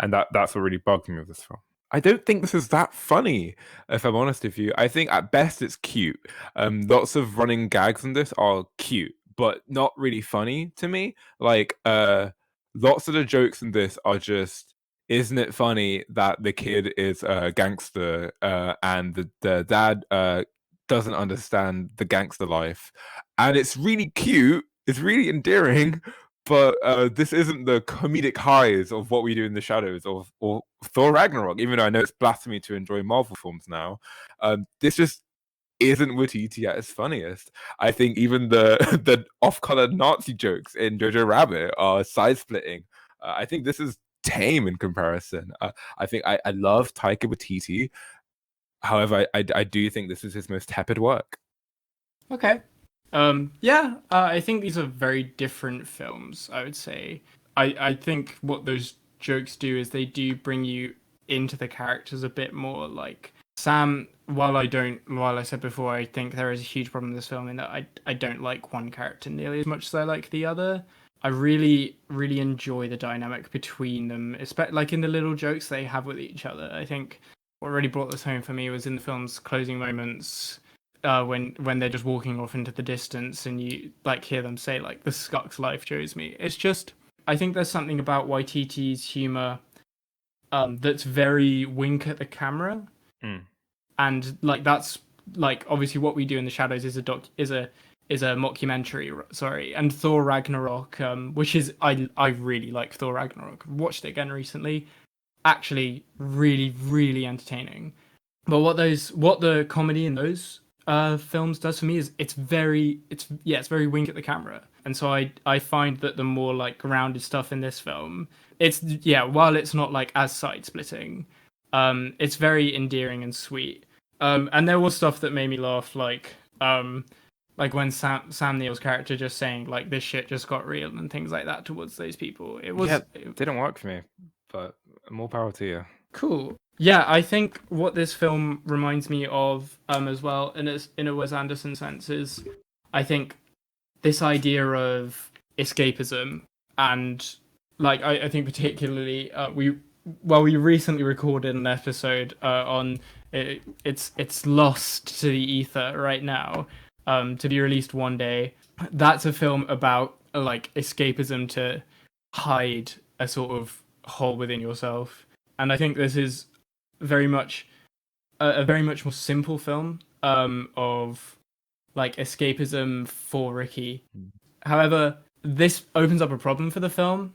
And that's what really bugged me with this film. I don't think this is that funny, if I'm honest with you. I think at best it's cute. Lots of running gags in this are cute, but not really funny to me. Like, lots of the jokes in this are just, isn't it funny that the kid is a gangster and the dad doesn't understand the gangster life? And it's really cute. It's really endearing. But this isn't the comedic highs of What We Do in the Shadows or Thor Ragnarok, even though I know it's blasphemy to enjoy Marvel films now. This just isn't Waititi at his funniest. I think even the off-color Nazi jokes in Jojo Rabbit are side-splitting. I think this is tame in comparison. I think I love Taika Waititi. However, I do think this is his most tepid work. Okay. I think these are very different films, I would say. I think what those jokes do is they do bring you into the characters a bit more. Like Sam, while I said before, I think there is a huge problem in this film in that I don't like one character nearly as much as I like the other. I really, really enjoy the dynamic between them, especially like in the little jokes they have with each other. I think what really brought this home for me was in the film's closing moments, when they're just walking off into the distance and you like hear them say like the Skux life chose me. It's just I think there's something about YTT's humor that's very wink at the camera. And like that's like obviously What We Do in the Shadows is a mockumentary, sorry, and Thor Ragnarok, which is I really like Thor Ragnarok. Watched it again recently, actually really really entertaining. But what the comedy in those films does for me is it's very wink at the camera, and so I find that the more like grounded stuff in this film, while it's not like as side splitting, it's very endearing and sweet. And there was stuff that made me laugh, like when Sam Neill's character just saying like this shit just got real and things like that towards those people. It didn't work for me, but more power to you. Cool. Yeah, I think what this film reminds me of, as well, in a Wes Anderson sense, is I think this idea of escapism, and like I think particularly we recently recorded an episode on it's lost to the ether right now, to be released one day. That's a film about like escapism to hide a sort of hole within yourself, and I think this is very much a very much more simple film of like escapism for Ricky. However, this opens up a problem for the film.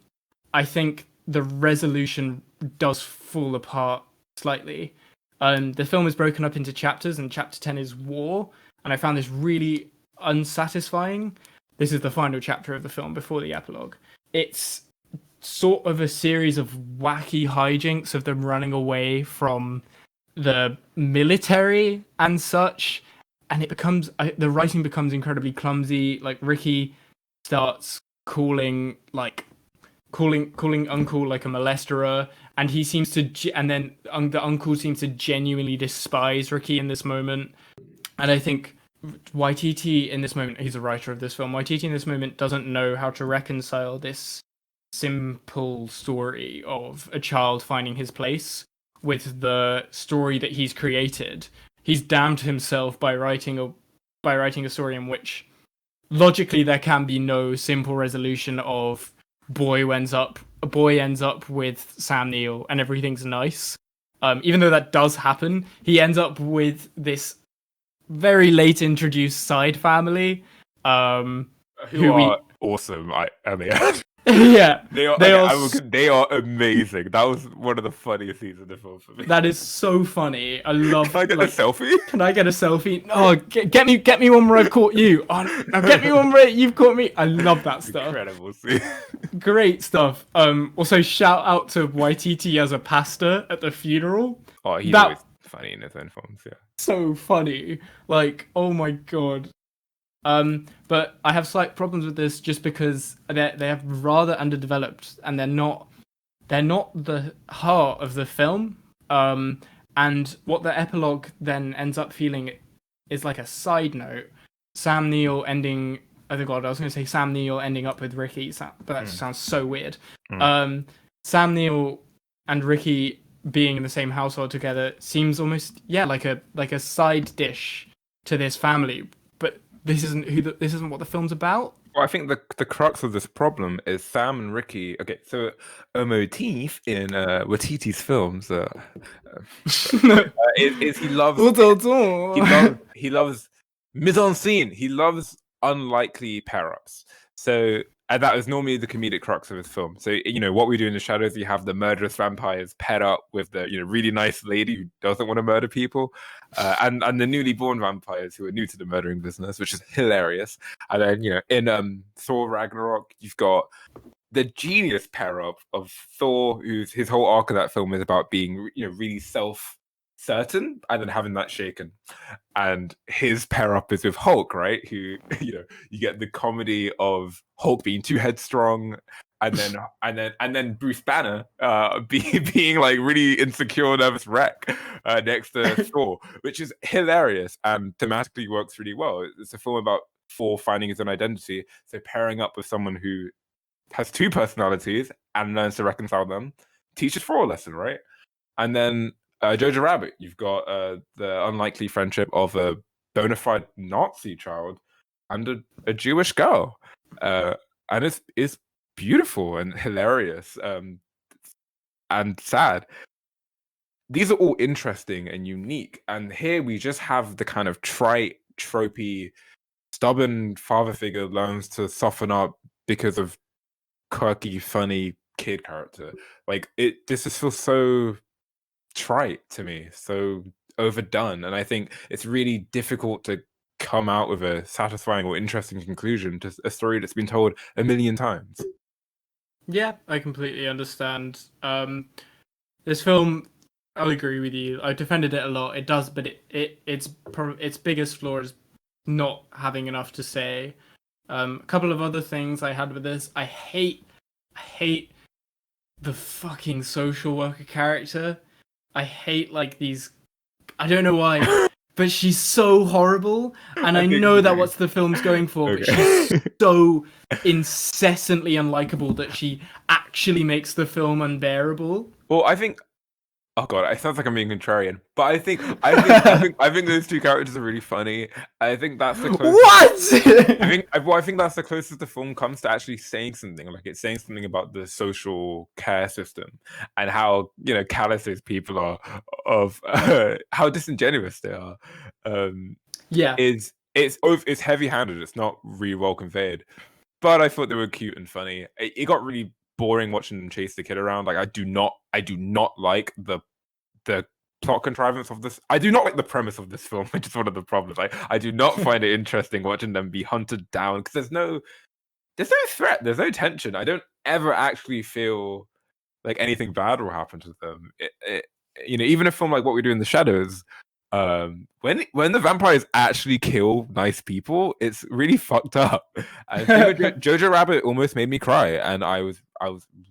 I think the resolution does fall apart slightly. The film is broken up into chapters, and chapter 10 is war, and I found this really unsatisfying. This is the final chapter of the film before the epilogue. It's sort of a series of wacky hijinks of them running away from the military and such, and the writing becomes incredibly clumsy. Like Ricky starts calling uncle like a molesterer, and he seems to and then the uncle seems to genuinely despise Ricky in this moment. And I think YTT in this moment, he's a writer of this film, YTT in this moment doesn't know how to reconcile this simple story of a child finding his place with the story that he's created. He's damned himself by writing a story in which logically there can be no simple resolution of a boy ends up with Sam Neill and everything's nice. Even though that does happen, he ends up with this very late introduced side family, Who who we are awesome. I mean, yeah, they are. they Okay, are. they are amazing. That was one of the funniest scenes in the film for me. That is so funny. I Can love I get a like. selfie? Can I get a selfie? Oh, get me one where I've caught you. Oh, now get me one where you've caught me. I love that stuff. Incredible scene. Great stuff. Also shout out to Waititi as a pastor at the funeral. Oh, he's That always funny in his own films. Yeah. so funny. Like, oh my god. But I have slight problems with this just because they have rather underdeveloped and they're not the heart of the film. And what the epilogue then ends up feeling is like a side note. Sam Neill ending. Oh god, I was going to say Sam Neill ending up with Ricky, but that sounds so weird. Sam Neill and Ricky being in the same household together seems almost like a side dish to this family. But this isn't what the film's about. Well, I think the crux of this problem is Sam and Ricky. Okay, so a motif in Watiti's films is he loves mise en scene. He loves unlikely pair ups. So and that is normally the comedic crux of his film. So what we do in the shadows, you have the murderous vampires paired up with the really nice lady who doesn't want to murder people, and the newly born vampires who are new to the murdering business, which is hilarious. And then in Thor Ragnarok, you've got the genius pair up of Thor, who's his whole arc of that film is about being really self-certain and then having that shaken, and his pair up is with Hulk, right? Who you get the comedy of Hulk being too headstrong, and then Bruce Banner being like really insecure, nervous wreck next to Thor, which is hilarious and thematically works really well. It's a film about Thor finding his own identity, so pairing up with someone who has two personalities and learns to reconcile them teaches Thor a lesson, right? And then Jojo Rabbit, you've got the unlikely friendship of a bona fide Nazi child and a Jewish girl, and it's beautiful and hilarious and sad. These are all interesting and unique, and here we just have the kind of trite, tropey, stubborn father figure learns to soften up because of quirky, funny kid character. Like this just feels so trite to me, so overdone, and I think it's really difficult to come out with a satisfying or interesting conclusion to a story that's been told a million times. Yeah, I completely understand. This film, I'll agree with you. I defended it a lot. It does, but its biggest flaw is not having enough to say. A couple of other things I had with this. I hate the fucking social worker character. I hate like these. I don't know why, but she's so horrible, and I know that what the film's going for, but she's so incessantly unlikable that she actually makes the film unbearable. Well, I think. Oh god, it sounds like I'm being contrarian, but I think those two characters are really funny. I think that's the closest. What? I think that's the closest the film comes to actually saying something. Like it's saying something about the social care system and how callous those people are, of how disingenuous they are. Yeah, It's heavy-handed. It's not really well conveyed, but I thought they were cute and funny. It got really boring watching them chase the kid around. Like I do not like the plot contrivance of this. I do not like the premise of this film, which is one of the problems. I do not find it interesting watching them be hunted down because there's no threat, there's no tension. I don't ever actually feel like anything bad will happen to them. Even a film like What We Do in the Shadows, when the vampires actually kill nice people, it's really fucked up. And Jojo Rabbit almost made me cry, and I was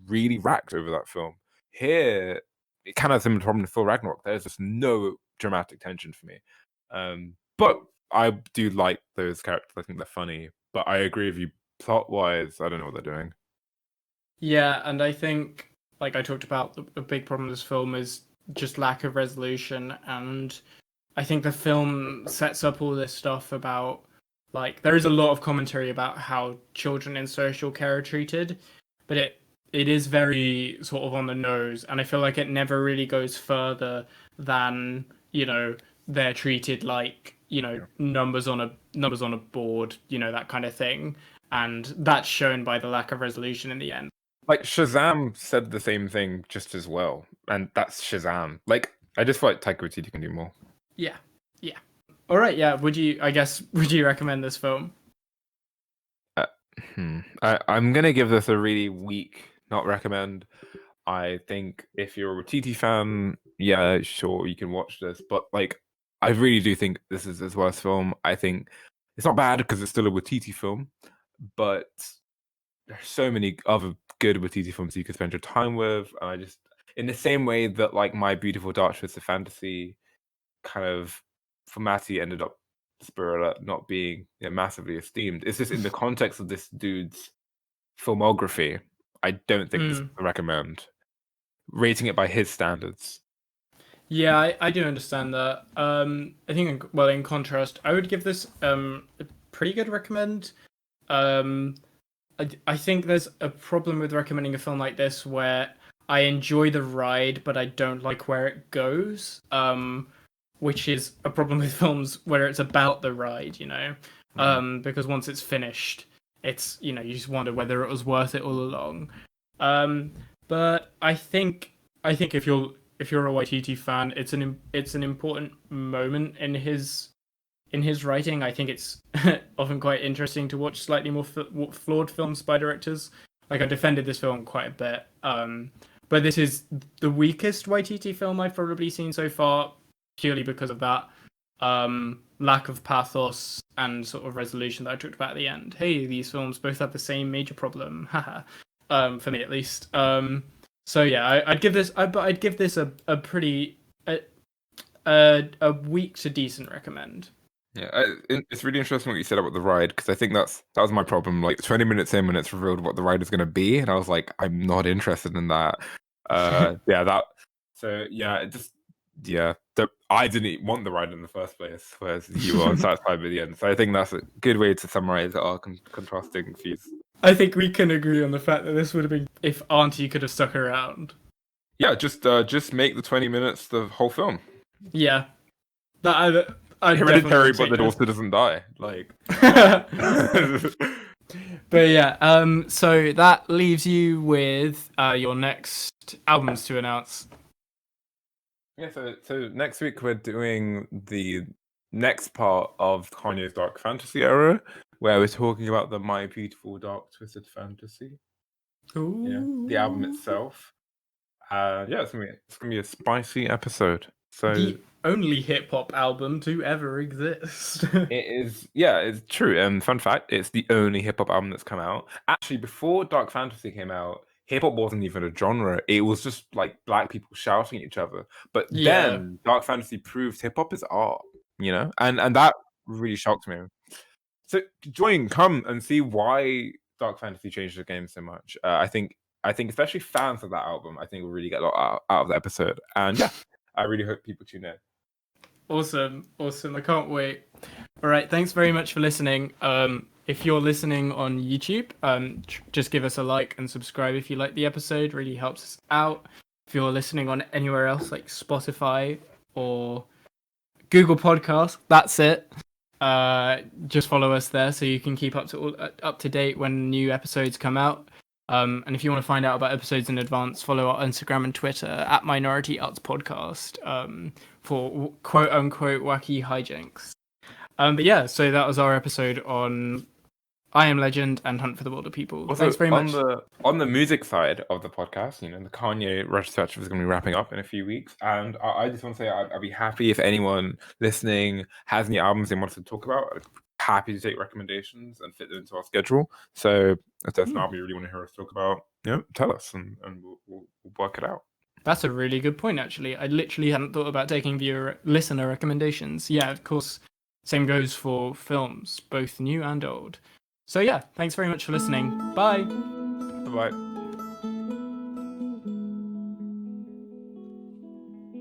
really racked over that film. Here, it kind of has similar problem to Thor Ragnarok. There's just no dramatic tension for me. But I do like those characters. I think they're funny. But I agree with you. Plot wise, I don't know what they're doing. Yeah, and I think, like I talked about, the big problem of this film is just lack of resolution, and I think the film sets up all this stuff about, like, there is a lot of commentary about how children in social care are treated, but it is very sort of on the nose, and I feel like it never really goes further than, they're treated like, Yeah. numbers on a board, that kind of thing. And that's shown by the lack of resolution in the end. Like Shazam said the same thing just as well, and that's Shazam. Like I just feel like Taika Waititi can do more. Yeah. Yeah. All right, yeah. Would you recommend this film? Uh, I'm gonna give this a really weak not recommend. I think if you're a Waititi fan, yeah, sure, you can watch this. But like, I really do think this is his worst film. I think it's not bad because it's still a Waititi film, but there's so many other good Waititi films you could spend your time with. And I just, in the same way that like My Beautiful Dark Twisted Fantasy kind of for Mattie ended up spoiler not being massively esteemed. It's just in the context of this dude's filmography. I don't think this is a recommend. Rating it by his standards. Yeah, I do understand that. I think, well, in contrast, I would give this a pretty good recommend. Um, I think there's a problem with recommending a film like this where I enjoy the ride, but I don't like where it goes. Which is a problem with films where it's about the ride, because once it's finished, it's, you just wonder whether it was worth it all along. But I think if you're a Waititi fan, it's an important moment in his writing. I think it's often quite interesting to watch slightly more flawed films by directors. Like, I defended this film quite a bit, but this is the weakest Waititi film I've probably seen so far, purely because of that lack of pathos and sort of resolution that I talked about at the end. Hey, these films both have the same major problem, haha. For me at least. So yeah, I'd give this, I'd give this a pretty a weak to decent recommend. Yeah, it's really interesting what you said about the ride because I think that was my problem. Like 20 minutes in, when it's revealed what the ride is going to be, and I was like, I'm not interested in that. Yeah, that. So yeah, it just I didn't want the ride in the first place, whereas you were satisfied with the end. So I think that's a good way to summarize our contrasting views. I think we can agree on the fact that this would have been if Auntie could have stuck around. Yeah, just make the 20 minutes the whole film. Yeah, that I Hereditary, but the daughter doesn't die. Like, but yeah, so that leaves you with your next albums to announce. Yeah, so next week we're doing the next part of Kanye's Dark Fantasy era, where we're talking about the My Beautiful Dark Twisted Fantasy. Ooh. Yeah, the album itself. Yeah, it's gonna be a spicy episode. So the only hip hop album to ever exist. it is, yeah, it's true. And fun fact, it's the only hip hop album that's come out. Actually, before Dark Fantasy came out, hip hop wasn't even a genre. It was just like black people shouting at each other. But then Dark Fantasy proved hip hop is art, and that really shocked me. So come and see why Dark Fantasy changed the game so much. I think especially fans of that album, I think will really get a lot out of the episode. And yeah, I really hope people tune in. Awesome. I can't wait. All right, thanks very much for listening. If you're listening on YouTube, just give us a like and subscribe if you like the episode. Really helps us out. If you're listening on anywhere else like Spotify or Google Podcasts, that's it. Just follow us there so you can keep up to date when new episodes come out. And if you want to find out about episodes in advance, follow our Instagram and Twitter at Minority Arts Podcast for quote unquote wacky hijinks. But yeah, so that was our episode on I Am Legend and Hunt for the Wilderpeople. Also, thanks very much. On the music side of the podcast, the Kanye retrospective is going to be wrapping up in a few weeks, and I just want to say I'd be happy if anyone listening has any albums they want us to talk about. I'd be happy to take recommendations and fit them into our schedule. So if there's an album you really want to hear us talk about, tell us, and we'll work it out. That's a really good point, actually. I literally hadn't thought about taking listener recommendations. Yeah, of course. Same goes for films, both new and old. So yeah, thanks very much for listening. Bye. Bye-bye.